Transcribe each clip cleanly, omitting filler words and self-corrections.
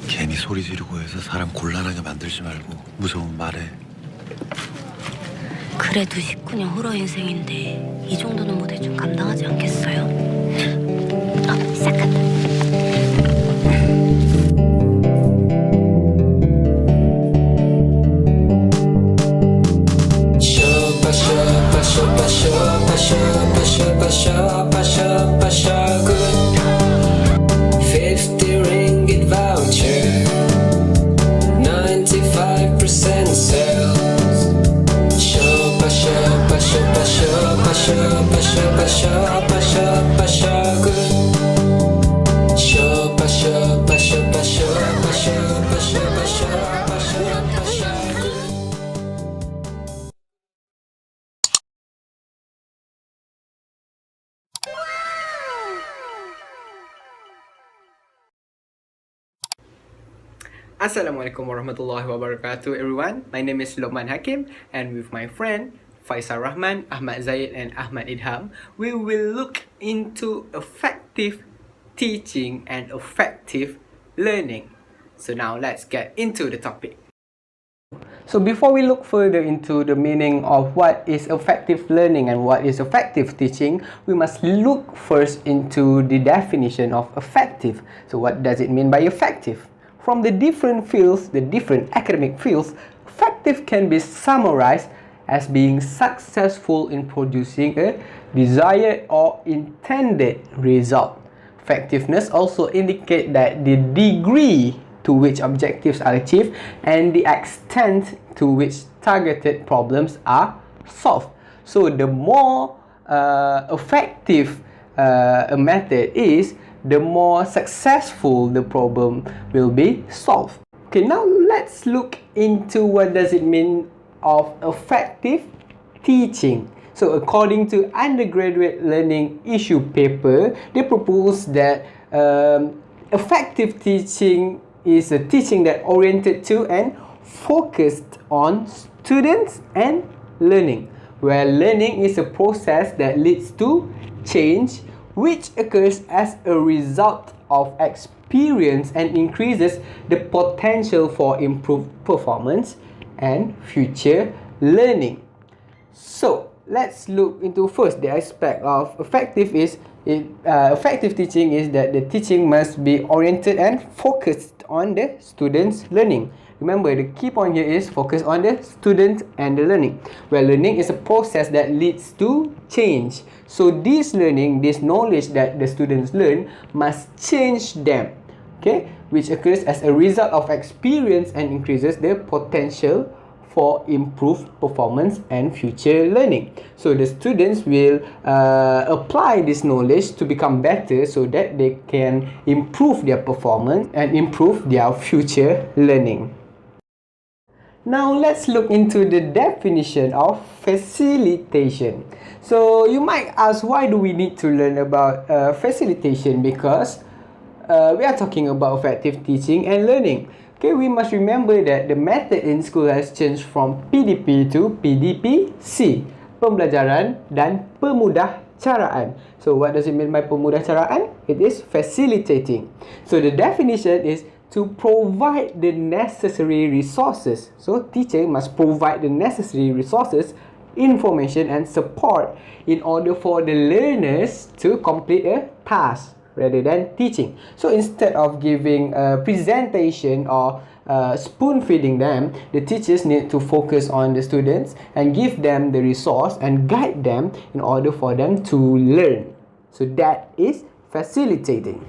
괜히 소리 지르고 해서 사람 곤란하게 만들지 말고 무서우면 말해. 그래도 19년 호러 인생인데 이 정도는 모델 좀 감당하지 않겠어요? 시작한다. Assalamualaikum warahmatullahi wabarakatuh, everyone. My name is Luqman Hakeem, and with my friend Faisarahman, Ahmad Zaid, and Ahmad Idham, we will look into effective teaching and effective learning. So now let's get into the topic. So before we look further into the meaning of what is effective learning and what is effective teaching, we must look first into the definition of effective. So what does it mean by effective? From the different fields, the different academic fields, effective can be summarized as being successful in producing a desired or intended result. Effectiveness also indicates that the degree to which objectives are achieved and the extent to which targeted problems are solved. So the more effective a method is, the more successful the problem will be solved. Okay, now let's look into what does it mean of effective teaching. So according to undergraduate learning issue paper, they propose that effective teaching is a teaching that oriented to and focused on students and learning, where learning is a process that leads to change, which occurs as a result of experience and increases the potential for improved performance and future learning. So let's look into first the aspect of effective teaching is that the teaching must be oriented and focused on the student's learning. Remember, the key point here is focus on the student and the learning, where learning is a process that leads to change. So this learning, this knowledge that the students learn must change them, okay, which occurs as a result of experience and increases the potential for improved performance and future learning. So the students will apply this knowledge to become better so that they can improve their performance and improve their future learning. Now let's look into the definition of facilitation. So you might ask, why do we need to learn about facilitation? Because we are talking about effective teaching and learning. Okay, we must remember that the method in school has changed from PDP to PDPC, pembelajaran dan pemudahcaraan. So what does it mean by pemudahcaraan? It is facilitating. So the definition is to provide the necessary resources. So teacher must provide the necessary resources, information and support in order for the learners to complete a task rather than teaching. So instead of giving a presentation or spoon feeding them, the teachers need to focus on the students and give them the resource and guide them in order for them to learn. So that is facilitating.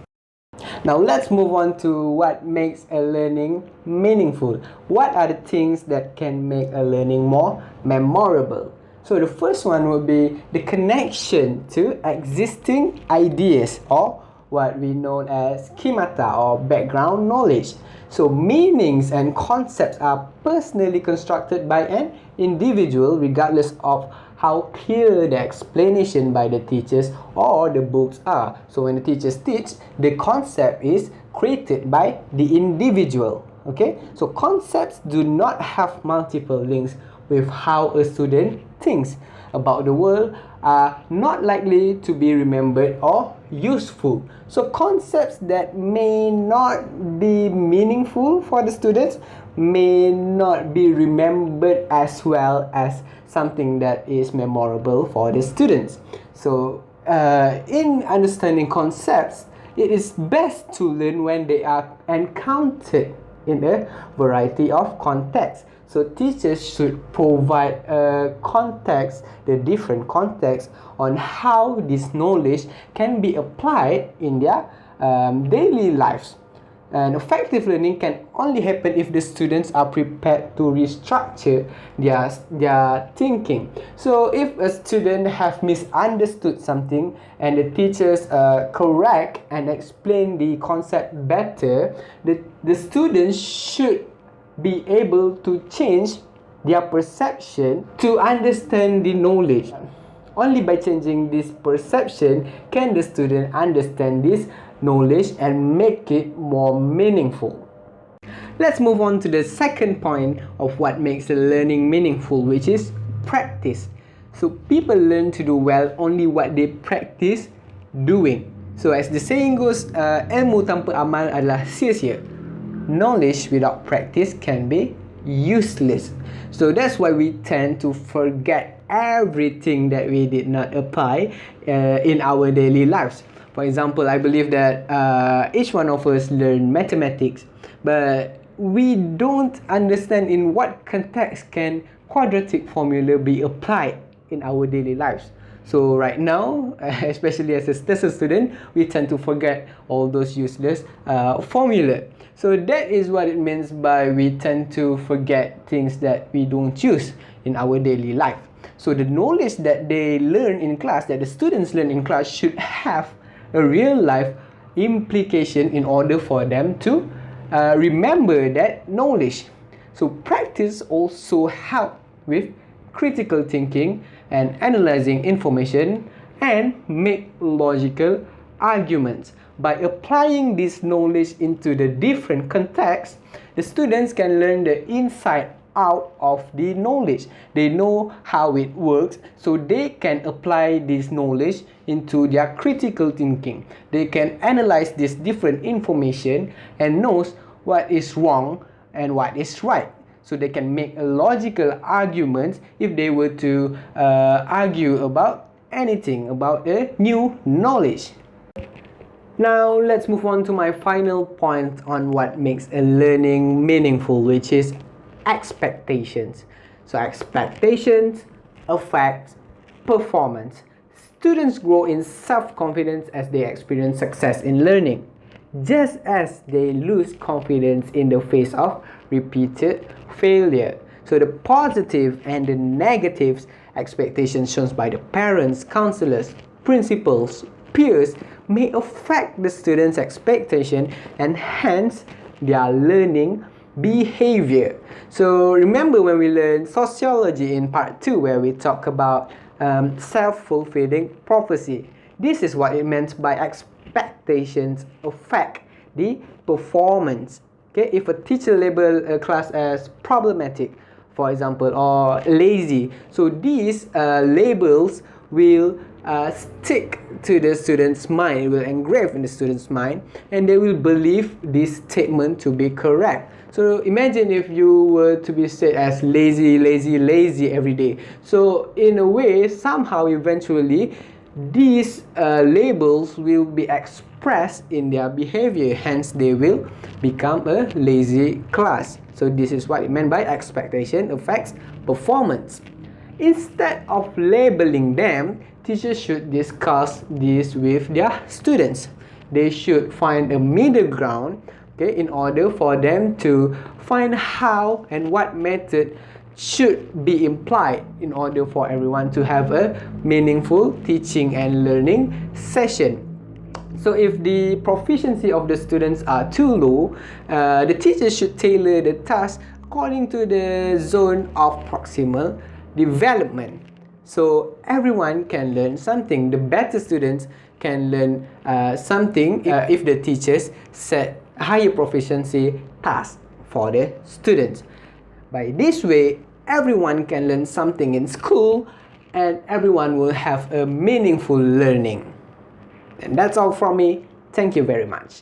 Now let's move on to what makes a learning meaningful. What are the things that can make a learning more memorable? So the first one would be the connection to existing ideas, or what we know as schemata or background knowledge. So meanings and concepts are personally constructed by an individual regardless of how clear the explanation by the teachers or the books are. So when the teachers teach, the concept is created by the individual. Okay, so concepts do not have multiple links with how a student thinks about the world, are not likely to be remembered or useful. So concepts that may not be meaningful for the students may not be remembered as well as something that is memorable for the students. So in understanding concepts, it is best to learn when they are encountered in a variety of contexts. So teachers should provide a context, the different context on how this knowledge can be applied in their daily lives. And effective learning can only happen if the students are prepared to restructure their thinking. So if a student have misunderstood something and the teachers correct and explain the concept better, the students should be able to change their perception to understand the knowledge. Only by changing this perception can the student understand this knowledge and make it more meaningful. Let's move on to the second point of what makes a learning meaningful, which is practice. So people learn to do well only what they practice doing. So as the saying goes, ilmu tanpa amal adalah sia-sia. Knowledge without practice can be useless. So that's why we tend to forget everything that we did not apply in our daily lives. For example, I believe that each one of us learn mathematics, but we don't understand in what context can quadratic formula be applied in our daily lives. So right now, especially as a student, we tend to forget all those useless formula. So that is what it means by we tend to forget things that we don't use in our daily life. So the knowledge that they learn in class, that the students learn in class, should have a real life implication in order for them to remember that knowledge. So practice also help with critical thinking and analyzing information and make logical arguments. By applying this knowledge into the different contexts, the students can learn the inside out of the knowledge. They know how it works, so they can apply this knowledge into their critical thinking. They can analyze this different information and knows what is wrong and what is right. So they can make a logical argument if they were to argue about anything, about a new knowledge. Now let's move on to my final point on what makes a learning meaningful, which is expectations. So expectations affect performance. Students grow in self-confidence as they experience success in learning, just as they lose confidence in the face of repeated failure. So the positive and the negative expectations shown by the parents, counselors, principals, peers may affect the students' expectation and hence their learning behavior. So remember when we learned sociology in part 2 where we talk about self-fulfilling prophecy. This is what it meant by expectations affect the performance. Okay, if a teacher label a class as problematic, for example, or lazy, so these labels will stick to the student's mind, will engrave in the student's mind, and they will believe this statement to be correct. So imagine if you were to be said as lazy, lazy, lazy every day. So in a way, somehow, eventually, these labels will be expressed in their behavior. Hence, they will become a lazy class. So this is what it meant by expectation affects performance. Instead of labeling them, teachers should discuss this with their students. They should find a middle ground, okay, in order for them to find how and what method should be implied in order for everyone to have a meaningful teaching and learning session. So if the proficiency of the students are too low, the teacher should tailor the task according to the zone of proximal development. So everyone can learn something. The better students can learn something if the teachers set higher proficiency tasks for the students. By this way, everyone can learn something in school and everyone will have a meaningful learning. And that's all from me. Thank you very much.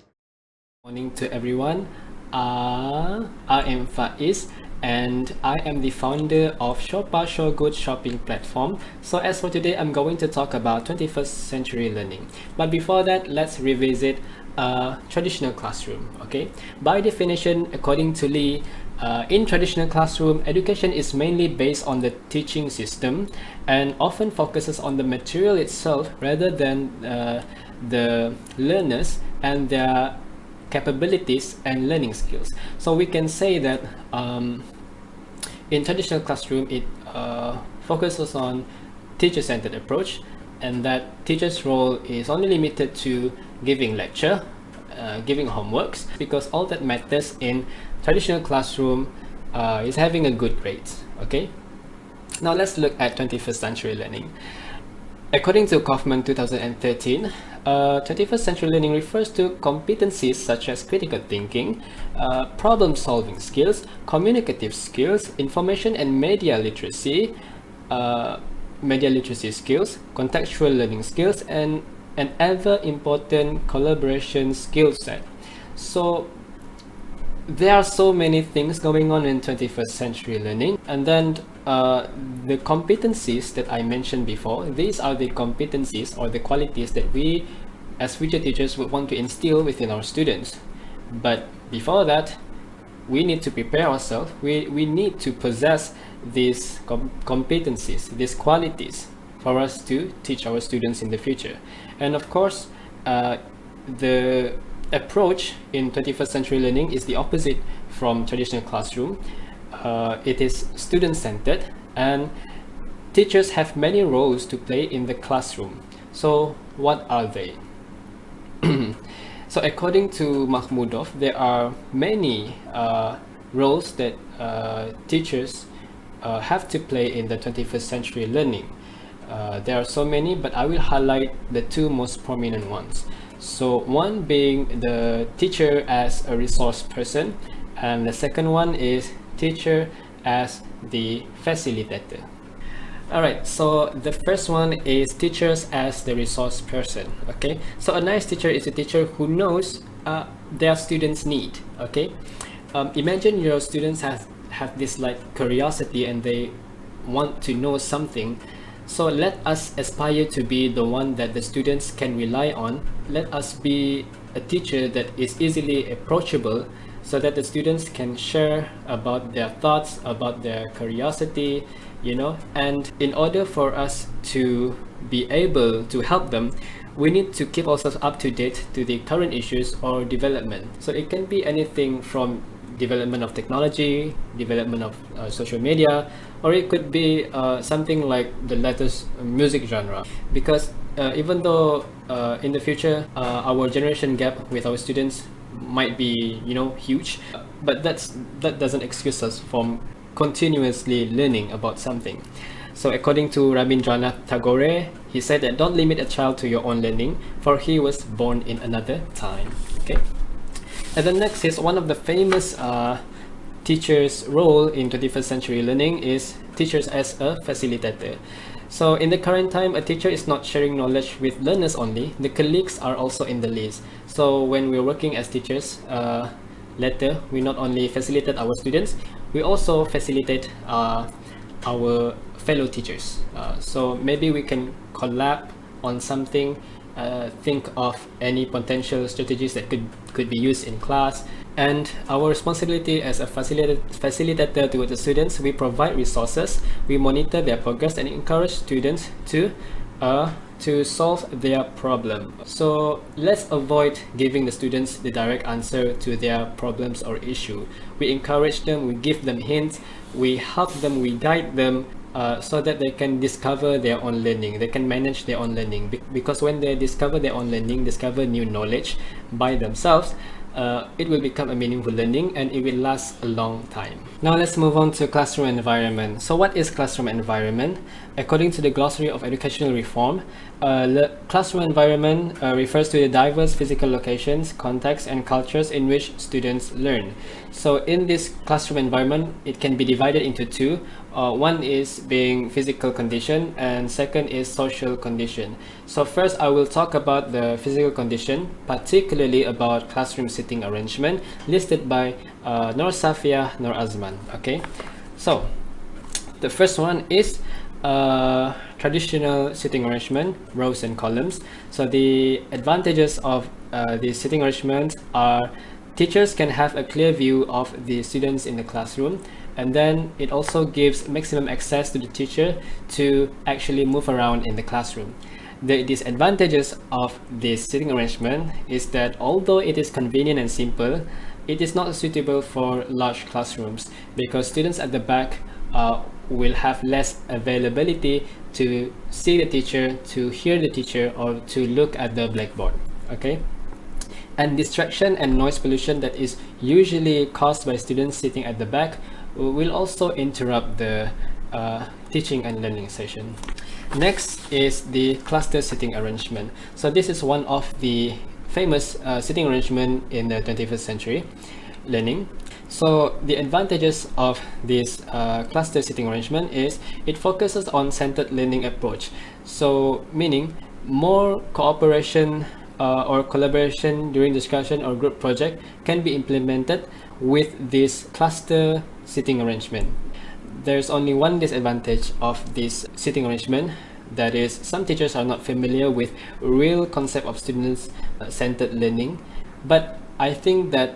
Morning to everyone. I am Faiz and I am the founder of Shopaa Show Good shopping platform. So as for today, I'm going to talk about 21st century learning. But before that, let's revisit a traditional classroom. Okay, by definition, according to Lee, in traditional classroom, education is mainly based on the teaching system and often focuses on the material itself rather than the learners and their capabilities and learning skills. So we can say that in traditional classroom, it focuses on teacher-centered approach, and that teacher's role is only limited to giving lecture, giving homeworks, because all that matters in traditional classroom is having a good grade. Okay, now let's look at 21st century learning. According to Kaufman 2013, 21st century learning refers to competencies such as critical thinking, problem-solving skills, communicative skills, information and media literacy skills, contextual learning skills, and an ever important collaboration skill set. So there are so many things going on in 21st century learning, and then the competencies that I mentioned before, these are the competencies or the qualities that we as future teachers would want to instill within our students. But before that, we need to prepare ourselves. We need to possess these competencies, these qualities, for us to teach our students in the future. And of course, the approach in 21st century learning is the opposite from traditional classroom. It is student-centered, and teachers have many roles to play in the classroom. So what are they? So according to Mahmudov, there are many roles that teachers have to play in the 21st century learning. There are so many, but I will highlight the two most prominent ones. So one being the teacher as a resource person, and the second one is teacher as the facilitator. Alright, so the first one is teachers as the resource person. Okay, so a nice teacher is a teacher who knows their students' need. Okay, imagine your students have this like curiosity and they want to know something. So let us aspire to be the one that the students can rely on. Let us be a teacher that is easily approachable, so that the students can share about their thoughts, about their curiosity, you know. And in order for us to be able to help them, we need to keep ourselves up to date to the current issues or development. So it can be anything from development of technology, development of social media, or it could be something like the latest music genre. Because even though in the future our generation gap with our students might be, you know, huge, but that doesn't excuse us from continuously learning about something. So according to Rabindranath Tagore, he said that don't limit a child to your own learning, for he was born in another time. Okay. And the next is one of the famous teachers' role in 21st century learning is teachers as a facilitator. So in the current time, a teacher is not sharing knowledge with learners only, the colleagues are also in the list. So when we're working as teachers, later we not only facilitate our students, we also facilitate our fellow teachers. So maybe we can collab on something, think of any potential strategies that could be used in class. And our responsibility as a facilitator towards the students, we provide resources, we monitor their progress and encourage students to solve their problem. So let's avoid giving the students the direct answer to their problems or issue. We encourage them, we give them hints, we help them, we guide them, so that they can discover their own learning, they can manage their own learning. Because when they discover their own learning, discover new knowledge by themselves, it will become a meaningful learning and it will last a long time. Now let's move on to classroom environment. So what is classroom environment? According to the Glossary of Educational Reform, the classroom environment refers to the diverse physical locations, contexts and cultures in which students learn. So in this classroom environment, it can be divided into two. One is being physical condition, and second is social condition. So first I will talk about the physical condition, particularly about classroom seating arrangement listed by Nur Safia Nur Azman. Okay, so the first one is traditional seating arrangement, rows and columns. So the advantages of the seating arrangement are teachers can have a clear view of the students in the classroom, and then it also gives maximum access to the teacher to actually move around in the classroom. The disadvantages of this seating arrangement is that although it is convenient and simple, it is not suitable for large classrooms because students at the back will have less availability to see the teacher, to hear the teacher, or to look at the blackboard. Okay, and distraction and noise pollution that is usually caused by students sitting at the back will also interrupt the teaching and learning session. Next is the cluster seating arrangement. So this is one of the famous seating arrangement in the 21st century learning. So the advantages of this cluster seating arrangement is it focuses on centered learning approach. So meaning more cooperation or collaboration during discussion or group project can be implemented with this cluster seating arrangement. There's only one disadvantage of this seating arrangement, that is some teachers are not familiar with real concept of students centered learning. But I think that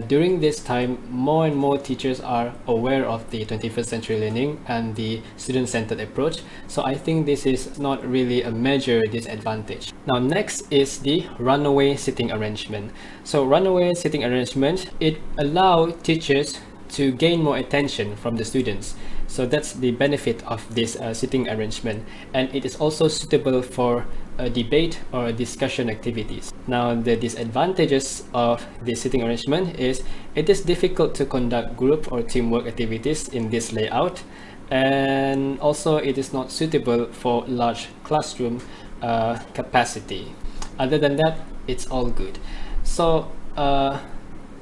during this time, more and more teachers are aware of the 21st century learning and the student-centered approach. So I think this is not really a major disadvantage. Now next is the runaway seating arrangement. So runaway seating arrangement, it allows teachers to gain more attention from the students. So that's the benefit of this seating arrangement, and it is also suitable for a debate or discussion activities. Now the disadvantages of this seating arrangement is it is difficult to conduct group or teamwork activities in this layout, and also it is not suitable for large classroom capacity. Other than that, it's all good. So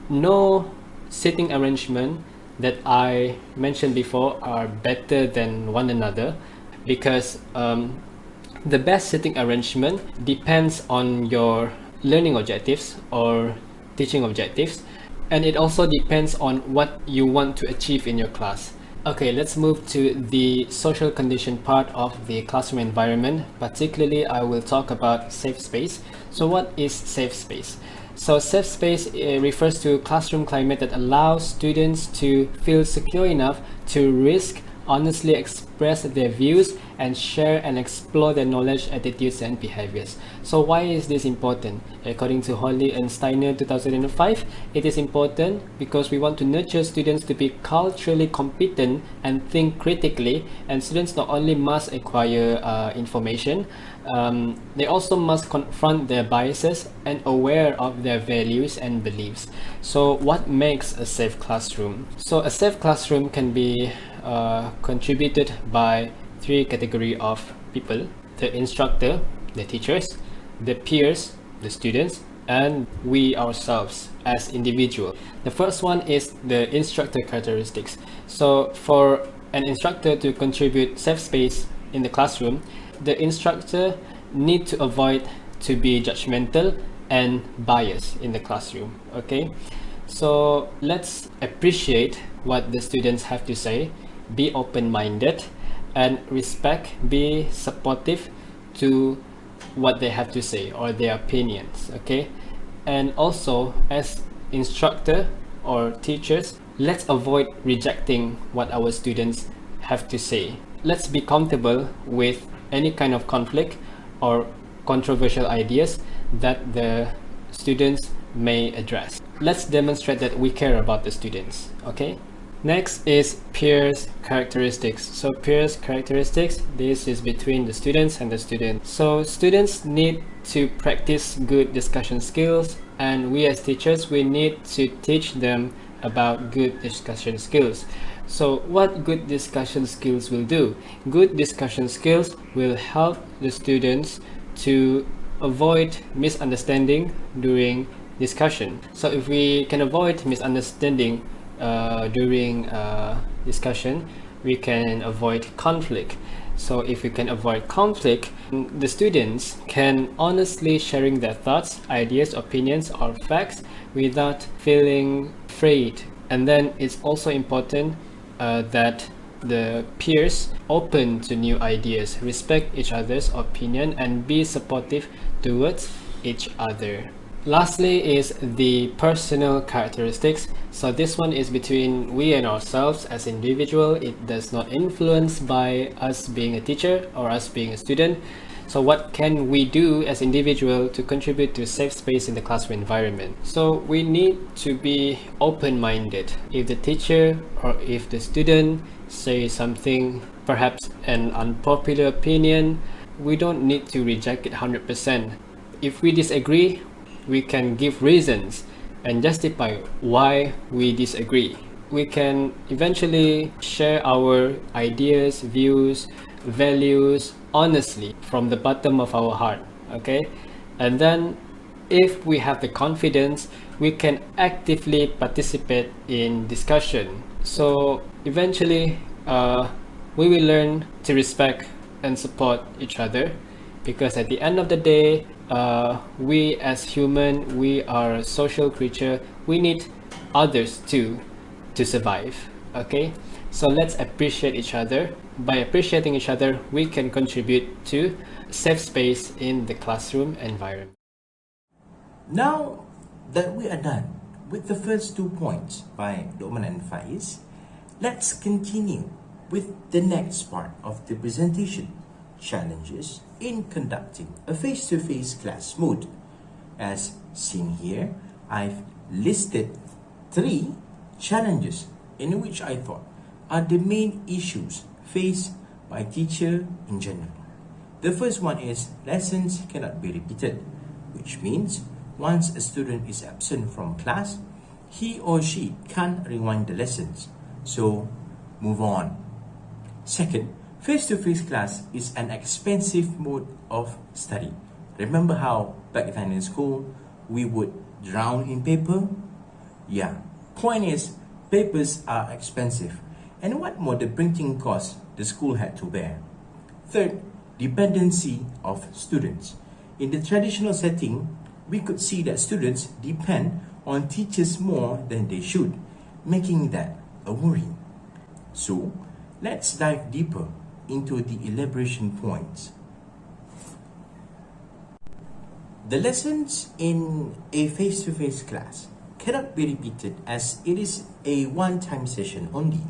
no seating arrangement that I mentioned before are better than one another, because the best seating arrangement depends on your learning objectives or teaching objectives, and it also depends on what you want to achieve in your class. Okay, let's move to the social condition part of the classroom environment. Particularly, I will talk about safe space. So what is safe space? So safe space refers to classroom climate that allows students to feel secure enough to risk, honestly express their views, and share and explore their knowledge, attitudes, and behaviors. So why is this important? According to Holly and Steiner 2005, it is important because we want to nurture students to be culturally competent and think critically, and students not only must acquire information, they also must confront their biases and aware of their values and beliefs. So what makes a safe classroom? So a safe classroom can be contributed by three categories of people: the instructor, the teachers, the peers, the students, and we ourselves as individuals. The first one is the instructor characteristics. So for an instructor to contribute safe space in the classroom, the instructor need to avoid to be judgmental and biased in the classroom. Okay, so let's appreciate what the students have to say, be open-minded, and be supportive to what they have to say or their opinions. Okay, and also as instructor or teachers, let's avoid rejecting what our students have to say. Let's be comfortable with any kind of conflict or controversial ideas that the students may address. Let's demonstrate that we care about the students. Okay, next is peers characteristics. So peers characteristics, this is between the students and the student. So students need to practice good discussion skills, and we as teachers, we need to teach them about good discussion skills. So what good discussion skills will do? Good discussion skills will help the students to avoid misunderstanding during discussion. So if we can avoid misunderstanding during discussion, we can avoid conflict. So if we can avoid conflict, the students can honestly sharing their thoughts, ideas, opinions, or facts without feeling afraid. And then it's also important that the peers open to new ideas, respect each other's opinion, and be supportive towards each other. Lastly is the personal characteristics. So this one is between we and ourselves as individual. It does not influence by us being a teacher or us being a student. So what can we do as individual to contribute to a safe space in the classroom environment? So we need to be open-minded. If the teacher or if the student say something, perhaps an unpopular opinion, we don't need to reject it 100%. If we disagree, we can give reasons and justify why we disagree. We can eventually share our ideas, views, values honestly from the bottom of our heart, okay? And then if we have the confidence, we can actively participate in discussion. So eventually we will learn to respect and support each other, because at the end of the day, we as human, we are a social creature. We need others too to survive, okay? So let's appreciate each other. By appreciating each other, we can contribute to a safe space in the classroom environment. Now that we are done with the first 2 points by Luqman and Faiz, let's continue with the next part of the presentation: challenges in conducting a face-to-face class mode. As seen here, I've listed 3 challenges in which I thought are the main issues faced by teacher in general. The first one is lessons cannot be repeated, which means once a student is absent from class, he or she can't rewind the lessons, so move on. Second, face-to-face class is an expensive mode of study. Remember how back then in school we would drown in paper? Yeah, point is papers are expensive, and what more the printing costs the school had to bear. Third, dependency of students. In the traditional setting, we could see that students depend on teachers more than they should, making that a worry. So, let's dive deeper into the elaboration points. The lessons in a face-to-face class cannot be repeated, as it is a one-time session only,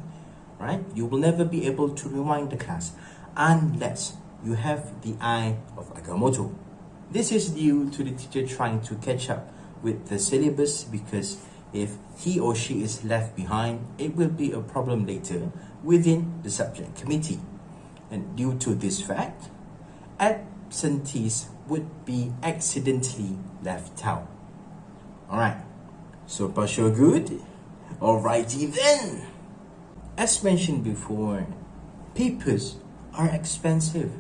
right? You will never be able to rewind the class unless you have the eye of Agamotto. This is due to the teacher trying to catch up with the syllabus, because if he or she is left behind, it will be a problem later within the subject committee. And due to this fact, absentees would be accidentally left out. Alright, so far so good? Alrighty then! As mentioned before, papers are expensive,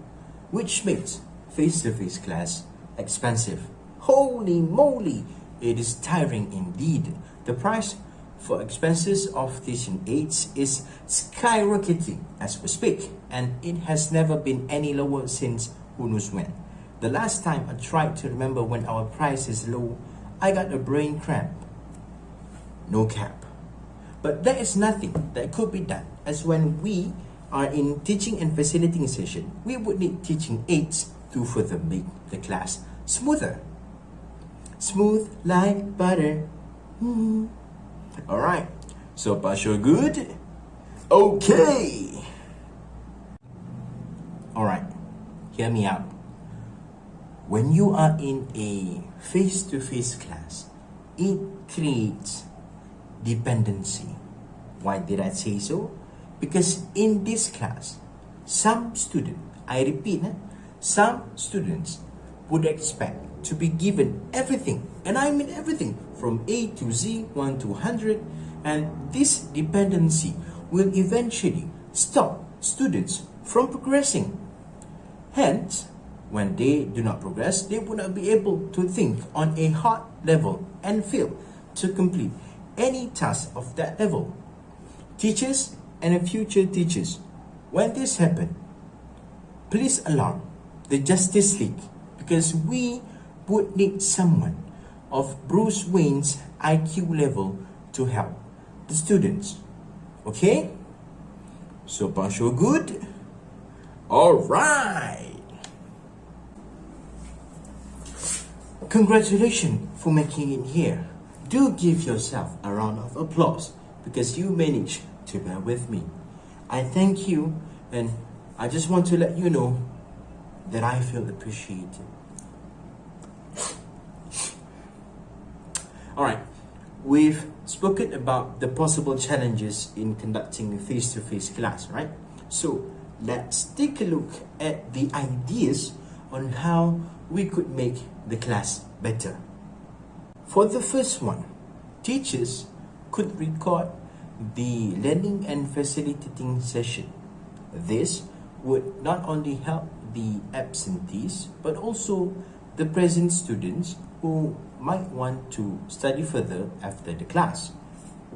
which makes face-to-face class expensive. Holy moly, it is tiring indeed. The price for expenses of teaching aids is skyrocketing as we speak, and it has never been any lower since who knows when. The last time I tried to remember when our price is low, I got a brain cramp. No cap. But there is nothing that could be done, as when we are in teaching and facilitating session, we would need teaching aids to further make the class smoother. Smooth like butter. Alright, so far so good? Okay! Alright, hear me out. When you are in a face-to-face class, it creates dependency. Why did I say so? Because in this class, some students, I repeat, some students would expect to be given everything, and I mean everything, from A to Z, 1 to 100, and this dependency will eventually stop students from progressing. Hence, when they do not progress, they would not be able to think on a hard level and fail to complete any task of that level. Teachers and future teachers, when this happens, please alarm the Justice League, because we would need someone of Bruce Wayne's IQ level to help the students. Okay? So far so good? Alright! Congratulations for making it here. Do give yourself a round of applause because you managed to bear with me. I thank you, and I just want to let you know that I feel appreciated. Alright, we've spoken about the possible challenges in conducting a face-to-face class, right? So let's take a look at the ideas on how we could make the class better. For the first one, teachers could record the learning and facilitating session. This would not only help the absentees but also the present students who might want to study further after the class.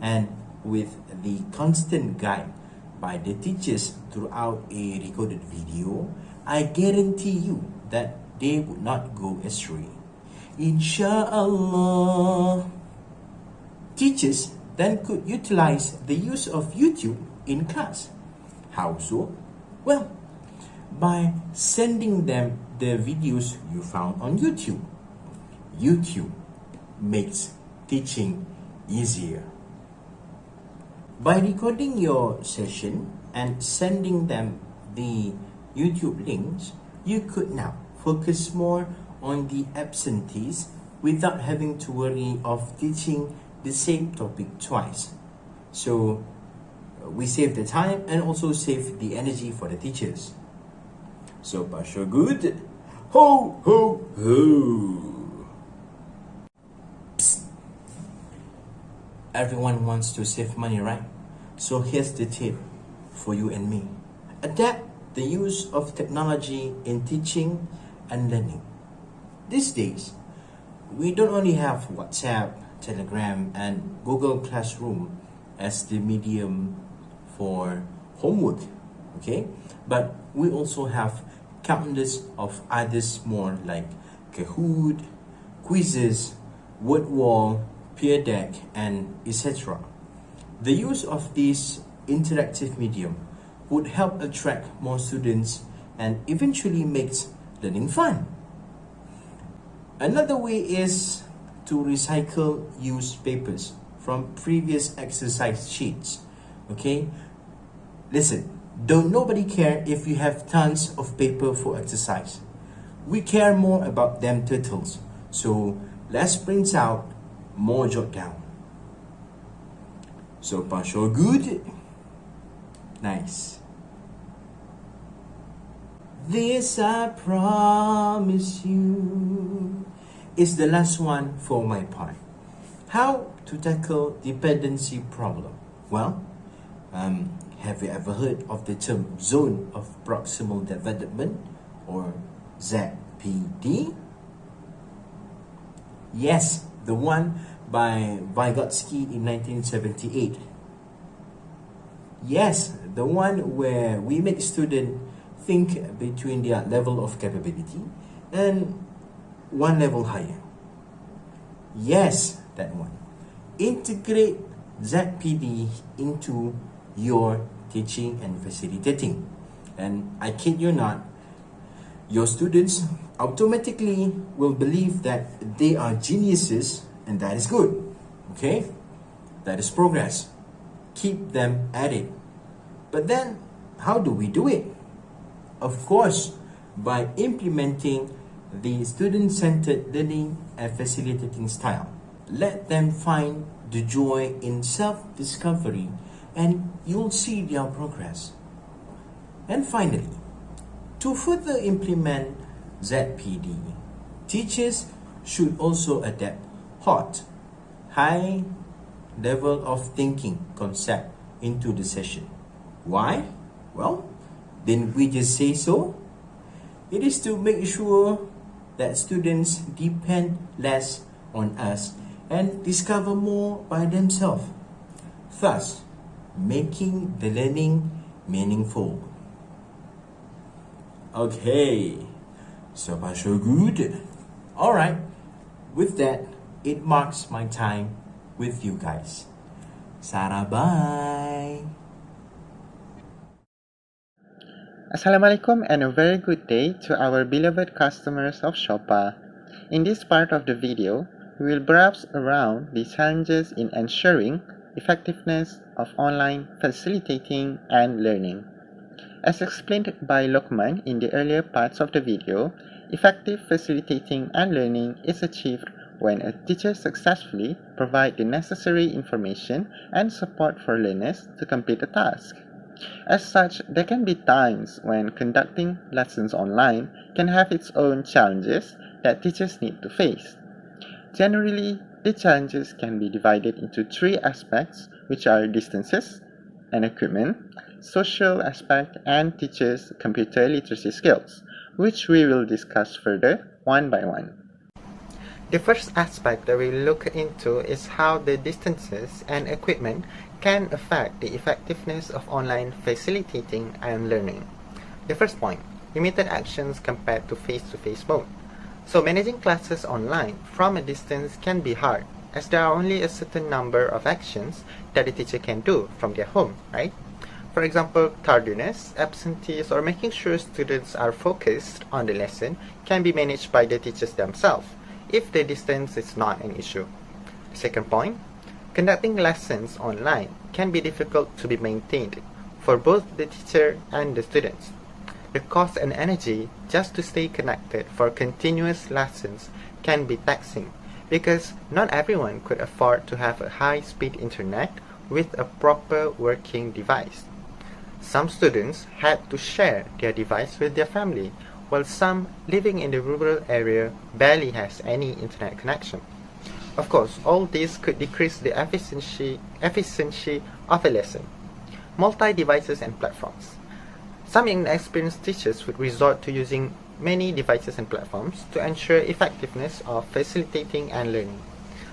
And with the constant guide by the teachers throughout a recorded video, I guarantee you that they would not go astray. Insha'Allah. Teachers then could utilize the use of YouTube in class. How so? Well, by sending them the videos you found on YouTube. YouTube makes teaching easier. By recording your session and sending them the YouTube links, you could now focus more on the absentees without having to worry of teaching the same topic twice. So we save the time and also save the energy for the teachers. So far so good. Ho ho ho. Psst. Everyone wants to save money, right? So here's the tip for you and me. Adapt the use of technology in teaching and learning. These days, we don't only have WhatsApp, Telegram, and Google Classroom as the medium for homework, okay? But we also have countless of others more like Kahoot, quizzes, word wall, peer deck, and etc. The use of this interactive medium would help attract more students and eventually makes learning fun. Another way is to recycle used papers from previous exercise sheets. Okay? Listen, don't nobody care if you have tons of paper for exercise. We care more about them turtles. So less prints out, more jot down. So far so good. Nice. This I promise you is the last one for my part. How to tackle dependency problem? Well, have you ever heard of the term zone of proximal development, or ZPD? Yes, the one by Vygotsky in 1978. Yes, the one where we make students think between their level of capability and one level higher. Yes, that one. Integrate ZPD into your teaching and facilitating. And I kid you not, your students automatically will believe that they are geniuses, and that is good. Okay? That is progress. Keep them at it. But then, how do we do it? Of course, by implementing the student-centered learning and facilitating style. Let them find the joy in self-discovery, and you'll see their progress. And finally, to further implement ZPD, teachers should also adapt HOT, high level of thinking concept, into the session. Why? Well, didn't we just say so? It is to make sure that students depend less on us and discover more by themselves. Thus, making the learning meaningful. Okay, so far so good. Alright, with that, it marks my time with you guys. Sarah, bye. Assalamualaikum and a very good day to our beloved customers of Shopaa. In this part of the video, we will browse around the challenges in ensuring effectiveness of online facilitating and learning. As explained by Luqman in the earlier parts of the video, effective facilitating and learning is achieved when a teacher successfully provides the necessary information and support for learners to complete a task. As such, there can be times when conducting lessons online can have its own challenges that teachers need to face. Generally, the challenges can be divided into three aspects, which are distances and equipment, social aspect, and teachers' computer literacy skills, which we will discuss further one by one. The first aspect that we look into is how the distances and equipment can affect the effectiveness of online facilitating and learning. The first point, limited actions compared to face-to-face mode. So managing classes online from a distance can be hard, as there are only a certain number of actions that the teacher can do from their home, right? For example, tardiness, absentees, or making sure students are focused on the lesson can be managed by the teachers themselves, if the distance is not an issue. The second point, conducting lessons online can be difficult to be maintained for both the teacher and the students. The cost and energy just to stay connected for continuous lessons can be taxing, because not everyone could afford to have a high-speed internet with a proper working device. Some students had to share their device with their family, while some living in the rural area barely has any internet connection. Of course, all this could decrease the efficiency of a lesson. Multi-devices and platforms. Some inexperienced teachers would resort to using many devices and platforms to ensure effectiveness of facilitating and learning.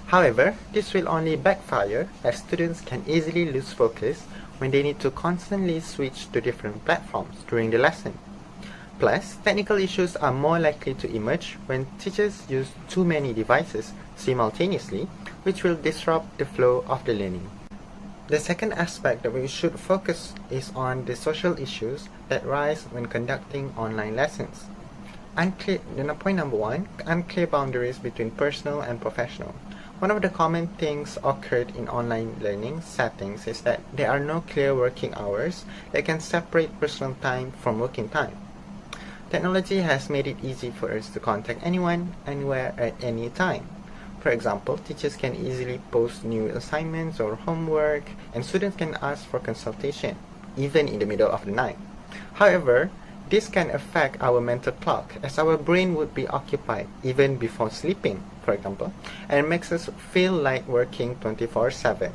However, this will only backfire, as students can easily lose focus when they need to constantly switch to different platforms during the lesson. Plus, technical issues are more likely to emerge when teachers use too many devices simultaneously, which will disrupt the flow of the learning. The second aspect that we should focus is on the social issues that rise when conducting online lessons. Point number one, unclear boundaries between personal and professional. One of the common things occurred in online learning settings is that there are no clear working hours that can separate personal time from working time. Technology has made it easy for us to contact anyone, anywhere, at any time. For example, teachers can easily post new assignments or homework, and students can ask for consultation, even in the middle of the night. However, this can affect our mental clock, as our brain would be occupied even before sleeping, for example, and makes us feel like working 24/7.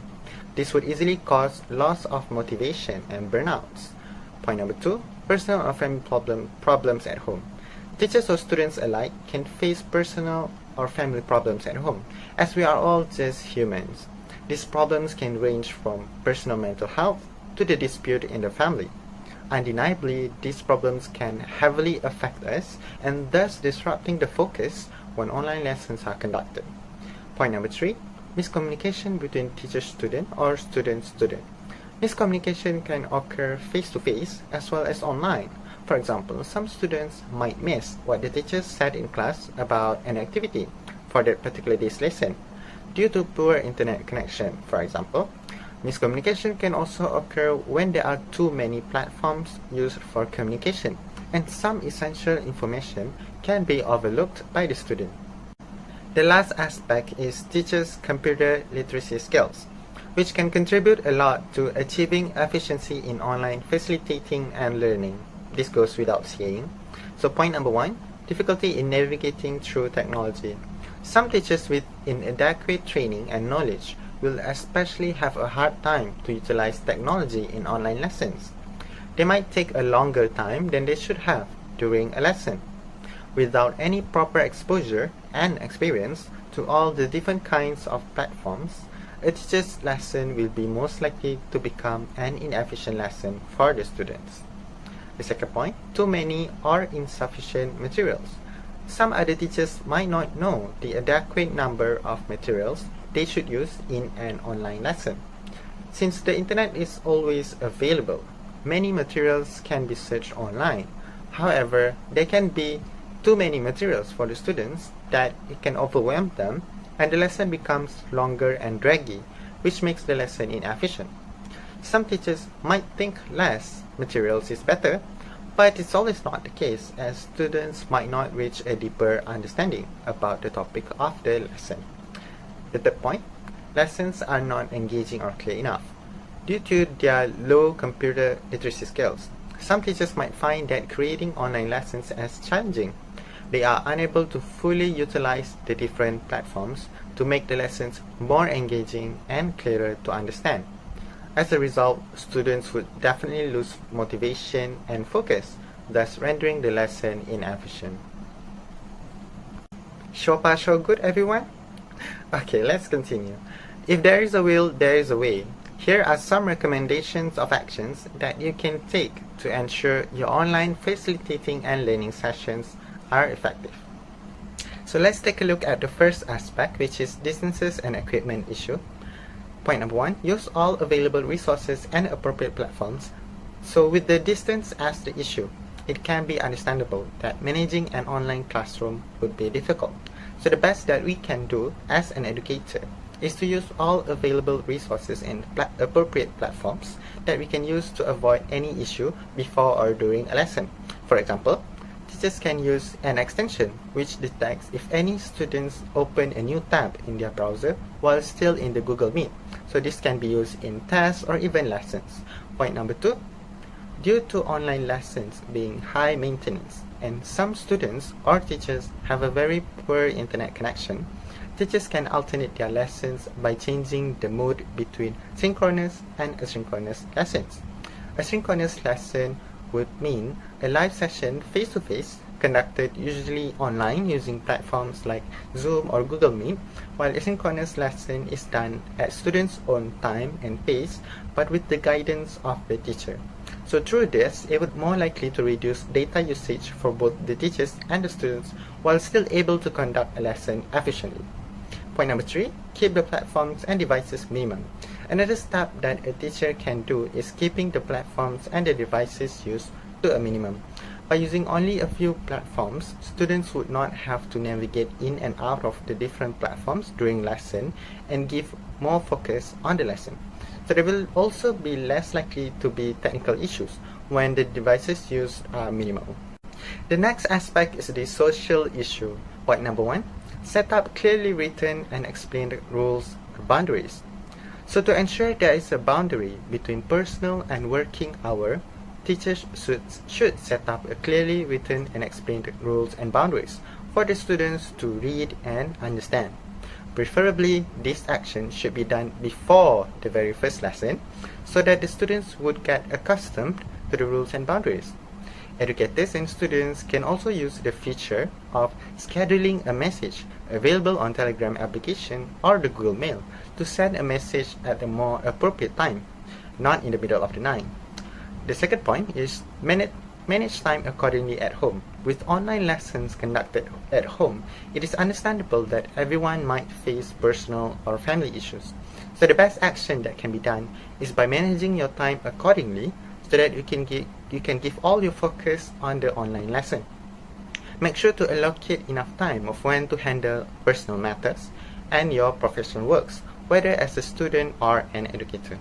This would easily cause loss of motivation and burnouts. Point number two, personal or family problems at home. Teachers or students alike can face personal or family problems at home, as we are all just humans. These problems can range from personal mental health to the dispute in the family. Undeniably, these problems can heavily affect us and thus disrupting the focus when online lessons are conducted. Point number three, miscommunication between teacher-student or student-student. Miscommunication can occur face-to-face as well as online. For example, some students might miss what the teacher said in class about an activity for that particular day's lesson due to poor internet connection, for example. Miscommunication can also occur when there are too many platforms used for communication, and some essential information can be overlooked by the student. The last aspect is teachers' computer literacy skills, which can contribute a lot to achieving efficiency in online facilitating and learning. This goes without saying. So point number one, difficulty in navigating through technology. Some teachers with inadequate training and knowledge will especially have a hard time to utilize technology in online lessons. They might take a longer time than they should have during a lesson. Without any proper exposure and experience to all the different kinds of platforms, a teacher's lesson will be most likely to become an inefficient lesson for the students. The second point, too many or insufficient materials. Some other teachers might not know the adequate number of materials they should use in an online lesson. Since the internet is always available, many materials can be searched online. However, there can be too many materials for the students that it can overwhelm them and the lesson becomes longer and draggy, which makes the lesson inefficient. Some teachers might think less materials is better, but it's always not the case, as students might not reach a deeper understanding about the topic of the lesson. The third point, lessons are not engaging or clear enough. Due to their low computer literacy skills, some teachers might find that creating online lessons as challenging. They are unable to fully utilize the different platforms to make the lessons more engaging and clearer to understand. As a result, students would definitely lose motivation and focus, thus rendering the lesson inefficient. Shopaa show good, everyone? Okay, let's continue. If there is a will, there is a way. Here are some recommendations of actions that you can take to ensure your online facilitating and learning sessions are effective. So let's take a look at the first aspect, which is distances and equipment issue. Point number 1, use all available resources and appropriate platforms. So with the distance as the issue, it can be understandable that managing an online classroom would be difficult. So the best that we can do as an educator is to use all available resources and appropriate platforms that we can use to avoid any issue before or during a lesson. For example, teachers can use an extension which detects if any students open a new tab in their browser while still in the Google Meet. So this can be used in tests or even lessons. Point number 2, due to online lessons being high maintenance and some students or teachers have a very poor internet connection, teachers can alternate their lessons by changing the mode between synchronous and asynchronous lessons. A synchronous lesson would mean a live session face-to-face conducted usually online using platforms like Zoom or Google Meet, while asynchronous lesson is done at students' own time and pace but with the guidance of the teacher. So through this, it would more likely to reduce data usage for both the teachers and the students while still able to conduct a lesson efficiently. Point number 3, keep the platforms and devices minimum. Another step that a teacher can do is keeping the platforms and the devices used to a minimum. By using only a few platforms, students would not have to navigate in and out of the different platforms during lesson and give more focus on the lesson. So there will also be less likely to be technical issues when the devices used are minimal. The next aspect is the social issue. Point number 1, set up clearly written and explained rules or boundaries. So to ensure there is a boundary between personal and working hour, teachers should set up a clearly written and explained rules and boundaries for the students to read and understand. Preferably, this action should be done before the very first lesson so that the students would get accustomed to the rules and boundaries. Educators and students can also use the feature of scheduling a message available on Telegram application or the Google Mail to send a message at a more appropriate time, not in the middle of the night. The second point is manage time accordingly at home. With online lessons conducted at home, it is understandable that everyone might face personal or family issues. So the best action that can be done is by managing your time accordingly so that you can give all your focus on the online lesson. Make sure to allocate enough time of when to handle personal matters and your professional works, whether as a student or an educator.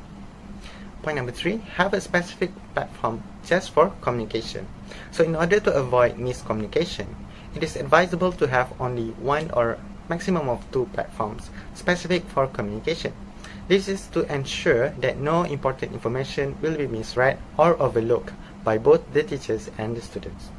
Point number 3, have a specific platform just for communication. So in order to avoid miscommunication, it is advisable to have only one or maximum of 2 platforms specific for communication. This is to ensure that no important information will be misread or overlooked by both the teachers and the students.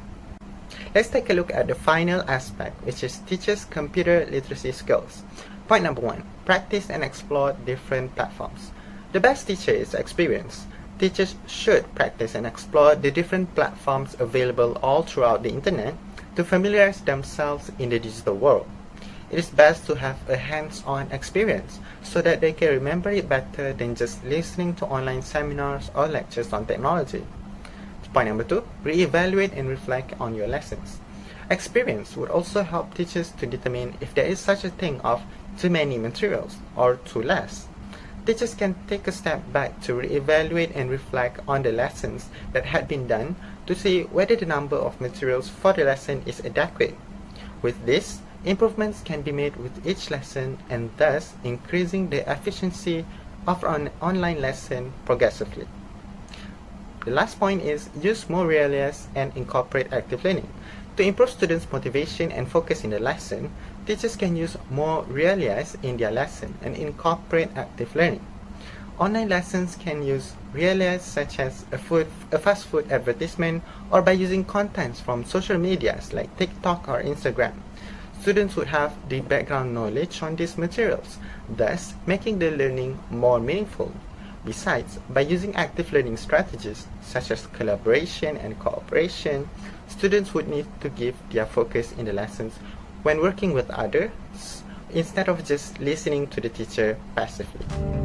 Let's take a look at the final aspect, which is teachers' computer literacy skills. Point number 1, practice and explore different platforms. The best teacher is experience. Teachers should practice and explore the different platforms available all throughout the internet to familiarize themselves in the digital world. it is best to have a hands-on experience so that they can remember it better than just listening to online seminars or lectures on technology. Point number 2, re-evaluate and reflect on your lessons. Experience would also help teachers to determine if there is such a thing of too many materials or too less. Teachers can take a step back to re-evaluate and reflect on the lessons that had been done to see whether the number of materials for the lesson is adequate. With this, improvements can be made with each lesson and thus increasing the efficiency of an online lesson progressively. The last point is use more realities and incorporate active learning. To improve students' motivation and focus in the lesson, teachers can use more realities in their lesson and incorporate active learning. Online lessons can use realities such as a fast food advertisement or by using contents from social medias like TikTok or Instagram. Students would have the background knowledge on these materials, thus making the learning more meaningful. Besides, by using active learning strategies such as collaboration and cooperation, students would need to give their focus in the lessons when working with others instead of just listening to the teacher passively.